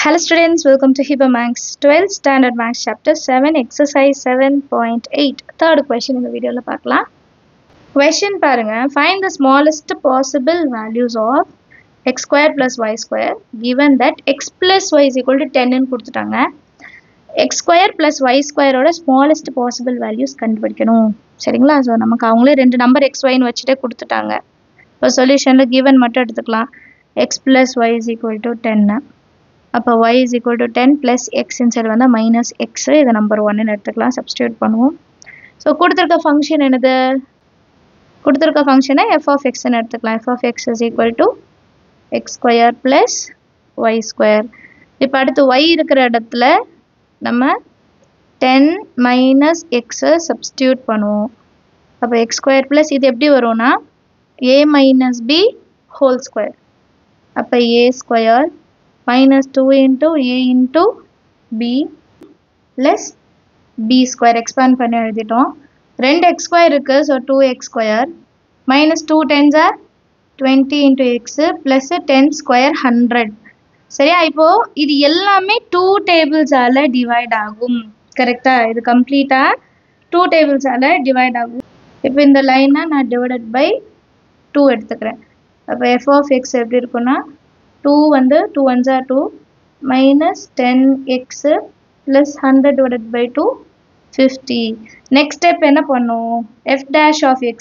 Hello students, welcome to Hiba Max 12th Standard Max Chapter 7 Exercise 7.8 Third question in the video la paakalam. Question parunga, find the smallest possible values of x square plus y square given that x plus y is equal to 10 nu kuduthanga. X square plus y square oda smallest possible values கண்டுபிடிக்கணும். சரிங்களா? So நமக்கு அவங்களே ரெண்டு number x y னு வச்சிட்டே கொடுத்துட்டாங்க. இப்போ சொல்யூஷன்ல given மட்டும் எடுத்துக்கலாம். x plus y is equal to 10. அப்போ y is equal to 10 plus x inside வந்தா minus x. இதை நம்பர் 1 னு எடுத்துக்கலாம். சப்ஸ்டிட்யூட் பண்ணுவோம். ஸோ கொடுத்துருக்க ஃபங்க்ஷன் என்னது? கொடுத்துருக்க ஃபங்க்ஷனை f of x னு எடுத்துக்கலாம். f of x is equal to x square plus y square. இப்போ அடுத்து y இருக்கிற இடத்துல நம்ம 10 minus x சப்ஸ்டிட்யூட் பண்ணுவோம். அப்போ x square plus இது எப்படி வரும்னா a minus b whole square. அப்போ a square minus 2 into a into b plus b square expand பண்ணி எழுதிட்டோம். ரெண்டு x square இருக்கு, so 2x square minus 2 10s are 20 into x plus 10 square 100. சரியா? இப்போ இது எல்லாமே 2 tables ஆல டிவைட் ஆகும். கரெக்டா? இது கம்ப்ளீட்டா 2 tables ஆல டிவைட் ஆகும். இப்போ இந்த லைனை நான் டிவைடட் பை 2 எடுத்துக்கிறேன். அப்போ f of x எப்படி இருக்குன்னா 2 வந்து 2 1s are 2 minus 10x plus 100 divided by 2 50. Next step என்ன பண்ணும்? f dash of x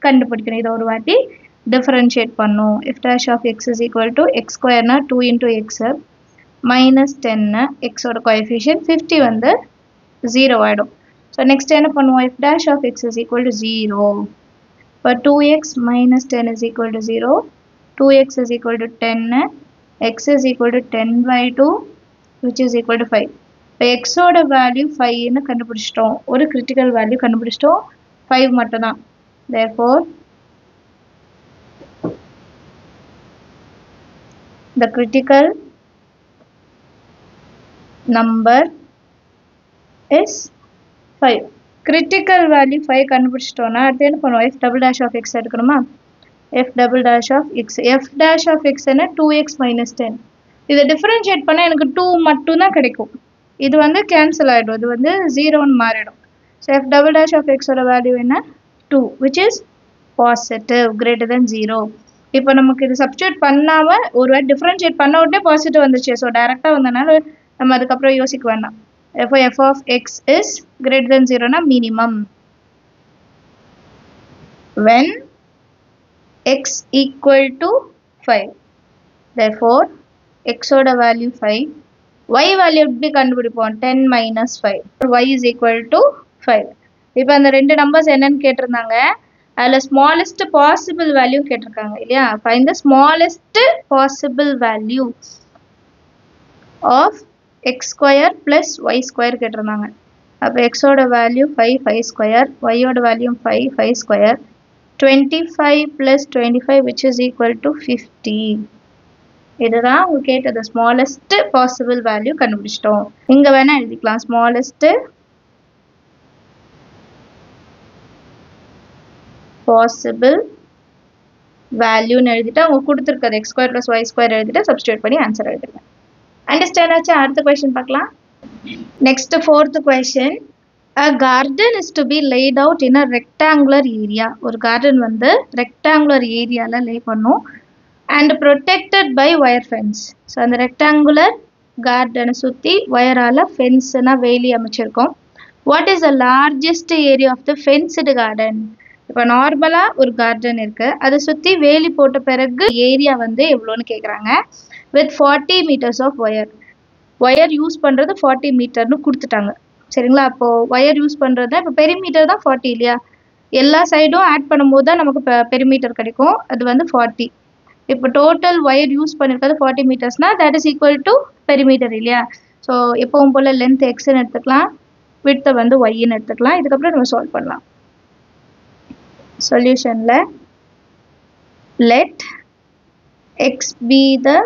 கண்டுபிடிக்கணும். இதை ஒரு வாட்டி differentiate பண்ணும். f dash of x is equal to x square na 2 into x minus 10 x ஓட coefficient 50 வந்து 0 ஆயிடும். So next என்ன பண்ணுவோம்? f dash of x is equal to 0. இப்போ 2x minus 10 is equal to 0. 2x is equal to 10, x is equal to 10 by 2 which is equal to 5. இப்போ x ஓட value 5 னு கண்டுபிடிச்சிட்டோம். ஒரு கிரிட்டிக்கல் வேல்யூ கண்டுபிடிச்சிட்டோம். 5 மட்டும் தான். Therefore the critical number is 5. critical value 5 கண்டுபிடிச்சிட்டோம்னா அடுத்து என்ன பண்ணுவோம்? f double dash of x எடுக்கணுமா? f double dash of x. f dash of x என்ன 2x minus 10. இதை differentiate பண்ணா எனக்கு 2 மட்டும் தான் கிடைக்கும். இது வந்து cancel ஆயிடும். இது வந்து 0 னு மாறிடும். So f double dash of x ஓட வேல்யூ என்ன? 2 which is positive greater than 0. இப்போ நமக்கு இது substitute பண்ணாம ஒரு வேளை differentiate பண்ண உடனே பாசிட்டிவ் வந்துச்சு. ஸோ டைரக்டா வந்தனால நம்ம அதுக்கப்புறம் யோசிக்க வேண்டாம். f of x is greater than 0 னா minimum when x equal to 5. Therefore x ஓட value 5. y value எப்படி கண்டுபிடிப்போம்? 10 minus 5. y is equal to 5. இப்போ அந்த ரெண்டு நம்பர்ஸ் என்னன்னு கேட்டிருந்தாங்க. அதில் smallest possible value கேட்டிருக்காங்க இல்லையா? find the smallest possible value of x square plus y square கேட்டிருந்தாங்க. அப்போ x ஓட வேல்யூ 5 5 square, y ஓட value 5 5 square, 25 plus 25 which is equal to 50. இதுதான் உங்க கேட்டது smallest possible value கண்டுபிடிச்சிட்டோம். இங்க வேணா எழுதிக்கலாம் smallest possible value னு எழுதிட்டா உங்க கொடுத்திருக்கிறது x square plus y square எழுதிட்டு சப்ஸ்டிட்யூட் பண்ணி ஆன்சர் எழுதுங்க. அண்டர்ஸ்டாண்ட் ஆச்சா? அடுத்த क्वेश्चन பார்க்கலாம். Next fourth question. A garden is to be laid out in a rectangular area. ஒரு garden வந்து rectangular ஏரியால லே பண்ணும் and protected by wire fence. So அந்த rectangular garden சுற்றி வயரால ஃபென்ஸ்னா வேலி அமைச்சிருக்கோம். What is the largest area of the fenced garden? இப்போ நார்மலாக ஒரு கார்டன் இருக்கு, அதை சுற்றி வேலி போட்ட பிறகு ஏரியா வந்து எவ்வளோன்னு கேட்குறாங்க. with 40 meters of wire. Wire use பண்ணுறது 40 மீட்டர்னு கொடுத்துட்டாங்க. சரிங்களா? அப்போது ஒயர் யூஸ் பண்ணுறது இப்போ பெரிமீட்டர் தான் 40 இல்லையா? எல்லா சைடும் ஆட் பண்ணும்போது தான் நமக்கு பெரிமீட்டர் கிடைக்கும். அது வந்து 40. இப்போ டோட்டல் ஒயர் யூஸ் பண்ணியிருக்கிறது 40 மீட்டர்ஸ்னா that is equal to perimeter இல்லையா? ஸோ எப்பவும் போல் லென்த் எக்ஸ்ன்னு எடுத்துக்கலாம், விட்த்தை வந்து ஒய்ன்னு எடுத்துக்கலாம். இதுக்கப்புறம் நம்ம சால்வ் பண்ணலாம். சொல்யூஷனில் let x be the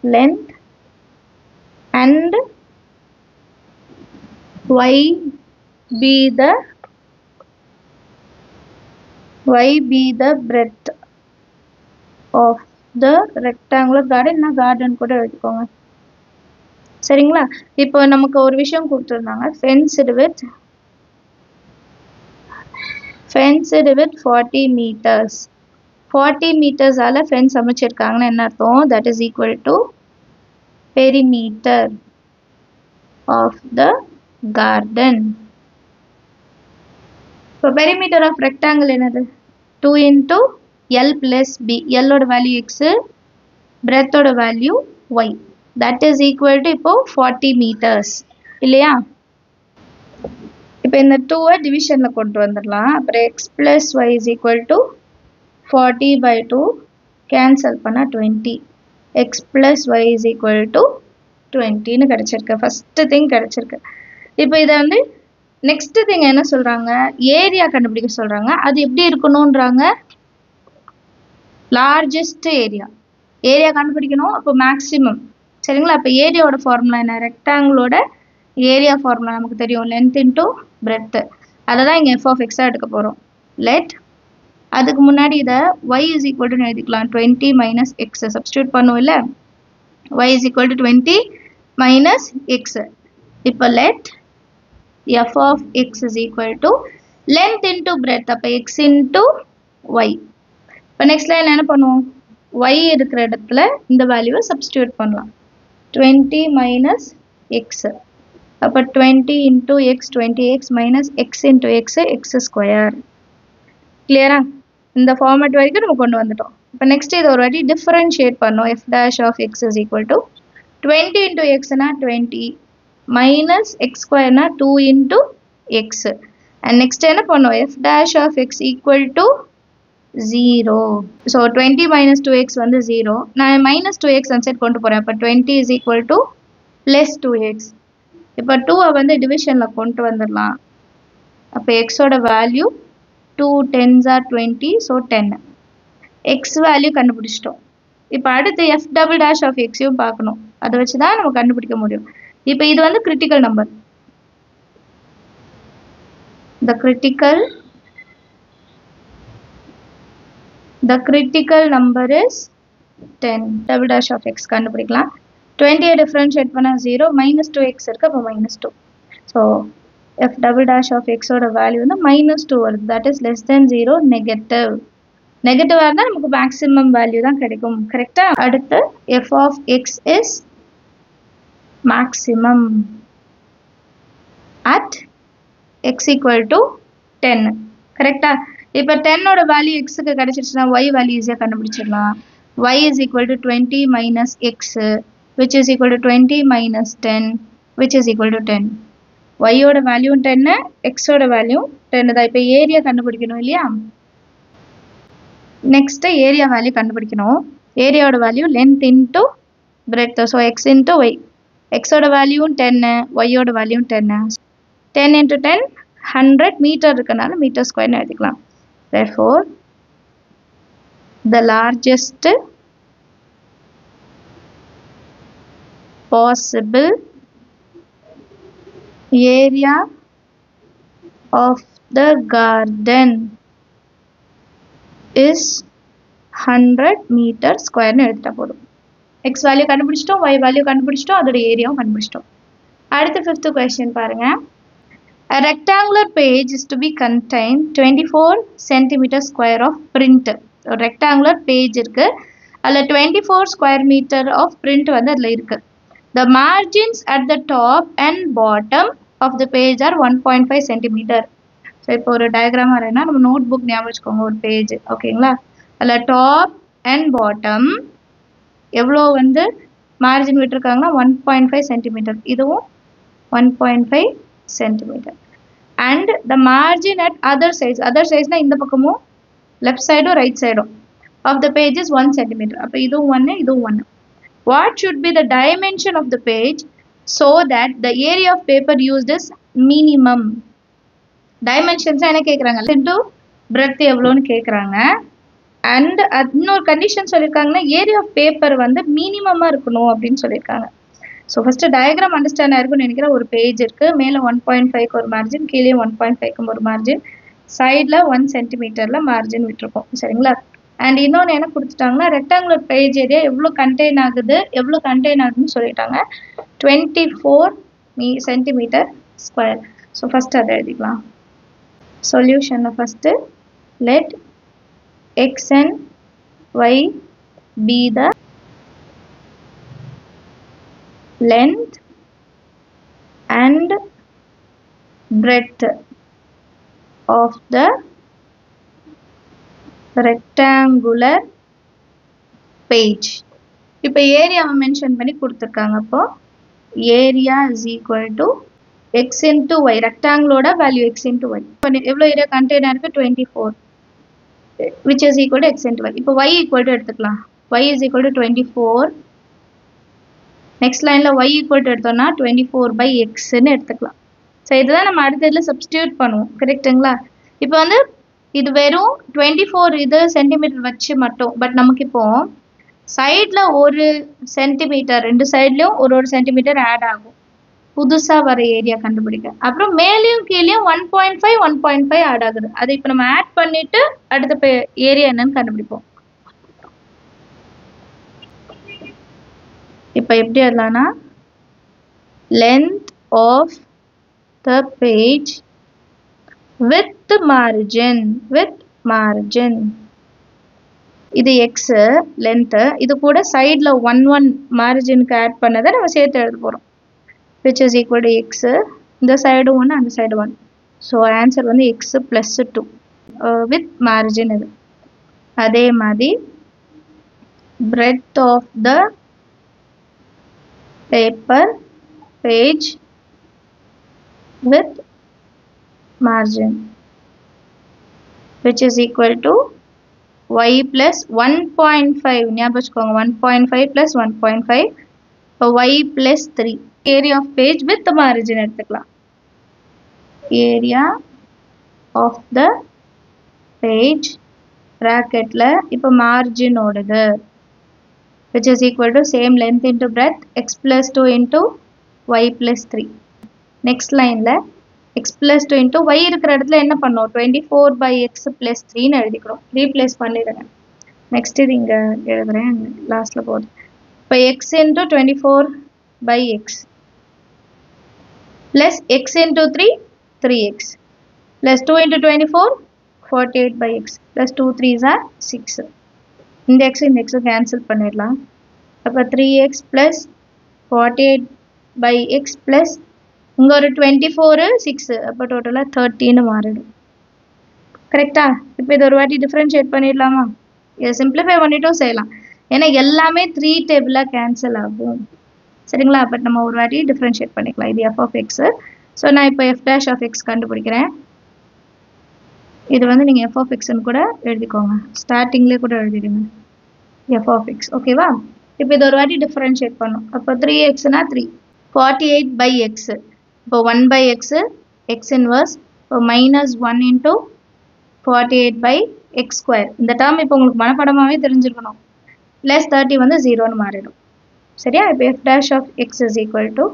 length and y be the breadth of the rectangular garden. நான் garden கூட எடுத்துக்கோங்க. சரிங்களா? இப்போ நமக்கு ஒரு விஷயம் கொடுத்துருந்தாங்க, fenced with 40 meters. 40 meters ஆல fence அமைச்சிருக்காங்கன்னு என்ன அர்த்தம்? That is equal to perimeter of the garden. இப்போ perimeter of rectangle என்னது? 2 into L plus B. L ஓட value x, breadth ஓட value y. That is equal to இப்போ 40 meters. இல்லையா? இப்போ இந்த 2 டிவிஷன்ல கொண்டு வந்துடலாம். அப்புறம் x plus y is equal to 40 by 2 cancel பண்ணா 20. x plus y is equal to 20 னு கிடைச்சிருக்கு. first thing கிடைச்சிருக்கு. இப்போ இதை வந்து next thing என்ன சொல்றாங்க, ஏரியா கண்டுபிடிக்க சொல்றாங்க. அது எப்படி இருக்கணும்ன்றாங்க, largest area. ஏரியா கண்டுபிடிக்கணும், அப்போ மேக்ஸிமம். சரிங்களா? அப்போ ஏரியாவோட ஃபார்முலா என்ன, ரெக்டாங்கிளோட ஏரியா ஃபார்முலா நமக்கு தெரியும், லென்த் இன்டூ பிரெத். அதை தான் இங்கே எஃப் ஆஃப் எக்ஸாக எடுக்க போகிறோம். லெட் அதுக்கு முன்னாடி இதை y is equal to எழுதிக்கலாம், 20 minus x சப்ஸ்டியூட் பண்ணுவோம் இல்லை, y is equal to 20 minus x. இப்போ let f of x is equal to length into breadth, அப்போ x into y. இப்போ நெக்ஸ்ட் லைன் என்ன பண்ணுவோம், y இருக்கிற இடத்துல இந்த வேல்யூவை சப்ஸ்டியூட் பண்ணலாம், 20 minus x. அப்போ 20 into x, 20x minus x into x, x square. கிளியரா? இந்த ஃபார்மேட் வரைக்கும் நம்ம கொண்டு வந்துட்டோம். இப்போ நெக்ஸ்ட் இதை ஒரு வாட்டி டிஃபரன்ஷியேட் பண்ணோம். f dash of x is equal to 20 into x னா 20 minus x square னா 2 into x. and next என்ன பண்ணோம், f dash of x equal to 0. so 20 minus 2x வந்து 0. நான் minus 2x அந்த சைட் கொண்டு போகிறேன். அப்போ 20 is equal to plus 2x. இப்போ 2 வந்து டிவிஷனில் கொண்டு வந்துடலாம். அப்போ எக்ஸோட value 2 10s are 20, so 10. x value கண்டுபிடிச்சிட்டோம். இப்போ அடுத்து f double dash of x யும் பார்க்கணும். அதை வச்சு தான் நம்ம கண்டுபிடிக்க முடியும். இப்போ இது வந்து critical number. the critical number is 10. double dash of x கண்டுபிடிக்கலாம். 20 டிஃபரன்ஷியேட் பண்ணால் 0, minus 2x இருக்கு, அப்போ minus 2. so f double dash of x ஓட வேல்யூ வந்து minus 2 வருது. that is less than 0, negative. நெகட்டிவாக இருந்தால் நமக்கு மேக்ஸிமம் வேல்யூ தான் கிடைக்கும். கரெக்டாக? அடுத்து f of x is maximum at x equal to 10. கரெக்டா? இப்போ 10 ஓட வேல்யூ எக்ஸுக்கு கிடைச்சிருச்சுன்னா y வேல்யூ ஈஸியாக கண்டுபிடிச்சிடலாம். y is equal to 20 minus x, which is equal to 20 minus 10, which is equal to 10. y ஓட வேல்யூ 10, x ஓட வேல்யூ 10 தான். இப்போ ஏரியா கண்டுபிடிக்கணும் இல்லையா? நெக்ஸ்ட் ஏரியா வேல்யூ கண்டுபிடிக்கணும். ஏரியாவோட value length into breadth, so x into y. x ஓட value 10, y ஓட வேல்யூ 10. 10 into 10 100 மீட்டர் இருக்கனால மீட்டர் ஸ்கொயர்னு எழுதிக்கலாம். therefore the largest possible area of the garden is 100 meter square னு எழுதிட்டா போதும். x வேல்யூ கண்டுபிடிச்சிட்டோம், y வேல்யூ கண்டுபிடிச்சிட்டோம், அதோட ஏரியாவும் கண்டுபிடிச்சிட்டோம். அடுத்த 5th கொஸ்டின் பாருங்க. A rectangular page is to be contained 24 centimeter square of print. ஒரு rectangular page இருக்கு, அதில் 24 square meter of print வந்து அதில் இருக்கு. The margins at the top and bottom of the page are 1.5 centimeter. So இப்போ ஒரு diagram வரேன்னா நம்ம நோட் புக் ஞாபகம் வச்சுக்கோங்க, ஒரு பேஜ். ஓகேங்களா? அதில் டாப் அண்ட் பாட்டம் எவ்வளோ வந்து மார்ஜின் விட்டுருக்காங்கன்னா 1.5 சென்டிமீட்டர். இதுவும் 1.5 centimetre. And the margin at other சைட்ஸ்னால் இந்த பக்கமும் லெஃப்ட் சைடும் ரைட் சைடும் of the page is 1 centimetre. அப்போ இதுவும் 1, இதுவும் 1. What should be the dimension of the page so that the area of paper used is minimum. Dimensions என்ன கேட்குறாங்க, இன்டூ பிரெத் எவ்வளோன்னு கேட்குறாங்க. அண்ட் இன்னொரு கண்டிஷன் சொல்லியிருக்காங்கன்னா ஏரியா ஆஃப் பேப்பர் வந்து மினிமமாக இருக்கணும் அப்படின்னு சொல்லியிருக்காங்க. ஸோ ஃபஸ்ட்டு டயக்ராம் அண்டர்ஸ்டாண்ட் ஆயிருக்கும்னு நினைக்கிறேன். ஒரு பேஜ் இருக்குது, மேலே 1.5க்கு ஒரு மார்ஜின், கீழே 1.5க்கு ஒரு மார்ஜின், சைடில் 1 சென்டிமீட்டரில் மார்ஜின் விட்டுருக்கோம். சரிங்களா? அண்ட் இன்னொன்று என்ன கொடுத்துட்டாங்கன்னா ரெக்டாங்குலர் பேஜ் ஏரியா எவ்வளோ கண்டெயின் ஆகுதுன்னு சொல்லிட்டாங்க 24 சென்டிமீட்டர் ஸ்கொயர். ஸோ ஃபஸ்ட் அதை எழுதிக்கலாம். சொல்யூஷனில் first let x and y be the length and breadth of the rectangular page. இப்போ ஏரியாவை மென்ஷன் பண்ணி கொடுத்துருக்காங்க. அப்போ area is equal to X into Y, ரெக்டாங்கிளோட வேல்யூ எக்ஸ் இன்ட்டு ஒய். எவ்வளோ ஏரியா கண்டெய்னர் இருக்குது 24 which is equal to x into y. இப்போ y equal to எடுத்துக்கலாம். y is equal to 24. Next லைனில் y equal to எடுத்தோம்னா 24 by xன்னு எடுத்துக்கலாம். So இதுதான் நம்ம அடுத்ததில் சப்ஸ்டியூட் பண்ணுவோம். கரெக்டுங்களா? இப்போ வந்து இது வெறும் 24 இது சென்டிமீட்டர் வச்சு மட்டும். பட் நமக்கு இப்போ சைடில் 1 சென்டிமீட்டர், 2 சைட்லேயும் ஒரு சென்டிமீட்டர் ஆட் ஆகும் புதுசாக வர ஏரியா கண்டுபிடிக்க. அப்புறம் மேலேயும் கீழேயும் 1.5 1.5 ஆட் ஆகுது. அதை இப்போ நம்ம ஆட் பண்ணிட்டு அடுத்த ஏரியா என்னன்னு கண்டுபிடிப்போம். இப்போ எப்படி எழுதலாம்னா length of the page with margin இது எக்ஸ் லென்த்து, இது கூட சைடில் 1 மார்ஜினுக்கு ஆட் பண்ணதை நம்ம சேர்த்து எழுத போகிறோம். which is equal to x, இந்த சைடு 1 அந்த சைடு 1. ஸோ ஆன்சர் வந்து x plus 2 with margin இது. அதே மாதிரி breadth of the page with margin which is equal to y plus 1.5. ஞாபகம் வச்சுக்கோங்க 1.5 plus 1.5 இப்போ y plus 3. Area of page with margin எடுத்துக்கலாம். ஏரியா ஆஃப் த பேஜ் ப்ராக்கெட்டில் இப்போ மார்ஜினோடது which is equal to same length into breadth x plus 2 into y plus 3. Next லைனில் x plus 2 into y இருக்கிற இடத்துல என்ன பண்ணோம் 24 by x plus 3ன்னு எழுதிக்கிறோம். ரீப்ளேஸ் பண்ணிடுங்க. நெக்ஸ்ட் இது இங்கே எழுதுகிறேன் லாஸ்ட்டில் போகுது. இப்போ x into 24 by x plus x into 3 3x plus 2 into 24 48 by x plus 2 3s are 6. இந்த x இந்த x கேன்சல் பண்ணிடலாம். அப்போ 3x plus 48 by x plus இங்கே ஒரு 24 6 அப்போ டோட்டலாக 13 மாறிடும். கரெக்டா? இப்போ இது ஒரு வாட்டி டிஃப்ரென்ஷியேட் பண்ணிடலாமா? இதை சிம்பிளிஃபை பண்ணிட்டும் செய்யலாம். ஏன்னா எல்லாமே 3 டேபிளாக கேன்சல் ஆகும். சரிங்களா? பட் நம்ம ஒரு வாட்டி டிஃப்ரென்ஷியேட் பண்ணிக்கலாம். இது f of x. ஸோ நான் இப்போ f dash of x கண்டுபிடிக்கிறேன். இது வந்து நீங்கள் f of xன்னு கூட எழுதிக்கோங்க. ஸ்டார்டிங்லேயே கூட எழுதிடுங்க f of x. ஓகேவா? இப்போ இது ஒரு வாட்டி டிஃப்ரென்ஷியேட் பண்ணும். அப்போ 3xனா 3 48 by x. இப்போ 1 by x x inverse. இப்போ minus 1 into 48 by x square. இந்த டேர்ம் இப்போ உங்களுக்கு மனப்படமாகவே தெரிஞ்சிருக்கணும். ப்ளஸ் 30 வந்து 0ன்னு மாறிடும். சரியா? இப்போ f dash of x is equal to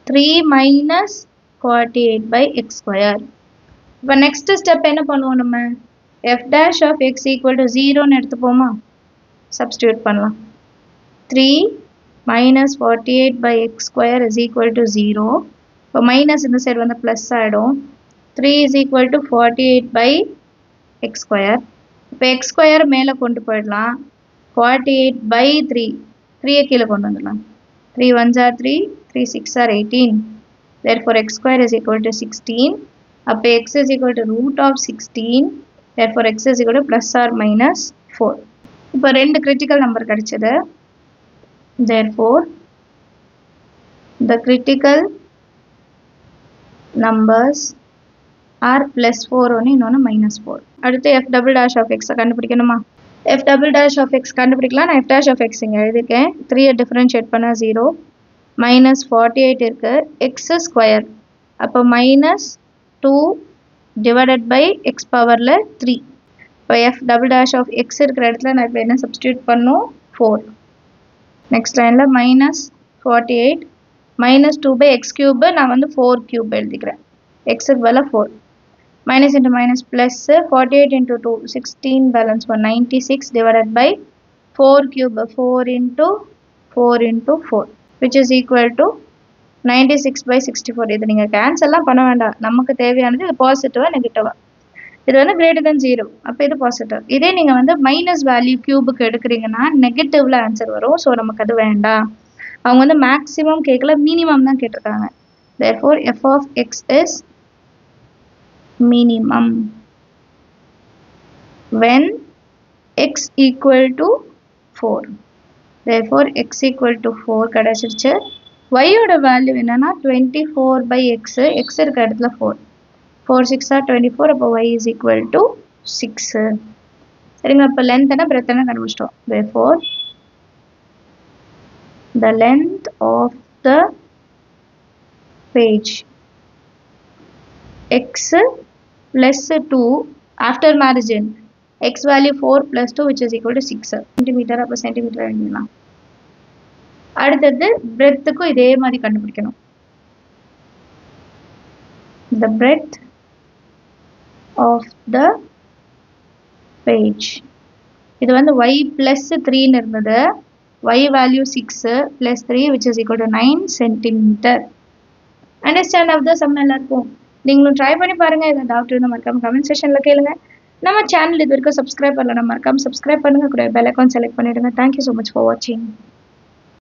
3 minus 48 by x square. இப்போ நெக்ஸ்ட் ஸ்டெப் என்ன பண்ணுவோம் நம்ம f dash of x equal to 0ன்னு எடுத்துப்போமா? சப்ஸ்டியூட் பண்ணலாம். 3 minus 48 by x square is equal to 0. இப்போ மைனஸ் இந்த சைடு வந்து ப்ளஸ் ஆகிடும். 3 is equal to 48 by x square. இப்போ x square மேலே கொண்டு போயிடலாம். 48 by 3 3 கீழே கொண்டு வந்துடலாம். 3 1s are 3 3 6 are 18. Therefore x square is equal to 16. அப்போ x is equal to root of 16. Therefore x is equal to plus or minus 4. இப்போ ரெண்டு கிரிட்டிக்கல் நம்பர் கிடைச்சது. Therefore the critical numbers are plus 4 ஒன்று இன்னொன்று minus 4. அடுத்து f double dash of x கண்டுபிடிக்கணுமா? f double dash of x கண்டுபிடிக்கலாம். நான் f dash of x இங்கே எழுதிருக்கேன். 3 differentiate பண்ணால் 0 minus 48 இருக்கு. x ஸ்கொயர் அப்போ minus 2 divided by x பவரில் 3. இப்போ f double dash of x இருக்கிற இடத்துல நான் இப்போ என்ன சப்ஸ்டியூட் பண்ணும் 4. நெக்ஸ்ட் லைனில் minus 48 minus 2 by x cube நான் வந்து 4 cube எழுதிக்கிறேன். x க்கு பதிலாக 4. minus into minus plus 48 into 2 16 balance 196 divided by 4 cube 4 into 4 into 4 which is equal to 96 by 64. இது நீங்க கேன்சல்லாம் பண்ண வேண்டாம். நமக்கு தேவையானது இது பாசிட்டிவா நெகட்டிவா. இது வந்து greater than 0. அப்ப இது பாசிட்டிவ். இதே நீங்க வந்து மைனஸ் வேல்யூ கியூபுக்கு எடுக்கிறீங்கன்னா நெகட்டிவ்ல ஆன்சர் வரும். ஸோ நமக்கு அது வேண்டாம். அவங்க வந்து மேக்ஸிமம் கேட்கல, மினிமம் தான் கேட்டிருக்காங்க. therefore f of x is minimum when x equal to 4. therefore x equal to 4 கிடைச்சிருச்சு. y ஓட வேல்யூ என்னன்னா 24 by x. x இருக்க இடத்துல 4. 4 6 are 24. அப்போ y is equal to 6. சரிங்களா? இப்போ length என்ன breadth என்ன கண்டுபிடிச்சிட்டோம். therefore the length of the page x plus 2 after margin x value 4 plus 2 which is equal to 6 centimeter. அப்போ சென்டிமீட்டர் எழுதிடலாம். அடுத்தது breadthக்கும் இதே மாதிரி கண்டுபிடிக்கணும். the breadth of the page. இது வந்து y plus 3 ன்னு இருந்தது. y value 6 plus 3 which is equal to 9 centimeter. Understand of the sum எல்லாருக்கும். நீங்களும் ட்ரை பண்ணி பாருங்க. ஏதாவது டவுட் இருந்தால் மறக்காம கமெண்ட் செக்ஷன்ல கேளுங்க. நம்ம சேனல் இது வரைக்கும் சப்ஸ்கிரைப் பண்ணலன்னா மறக்காம சப்ஸ்கிரைப் பண்ணுங்க. கூட பெல் ஐகான் செலக்ட் பண்ணிடுங்க. தேங்க்யூ ஸோ மச் ஃபார் வாட்சிங்.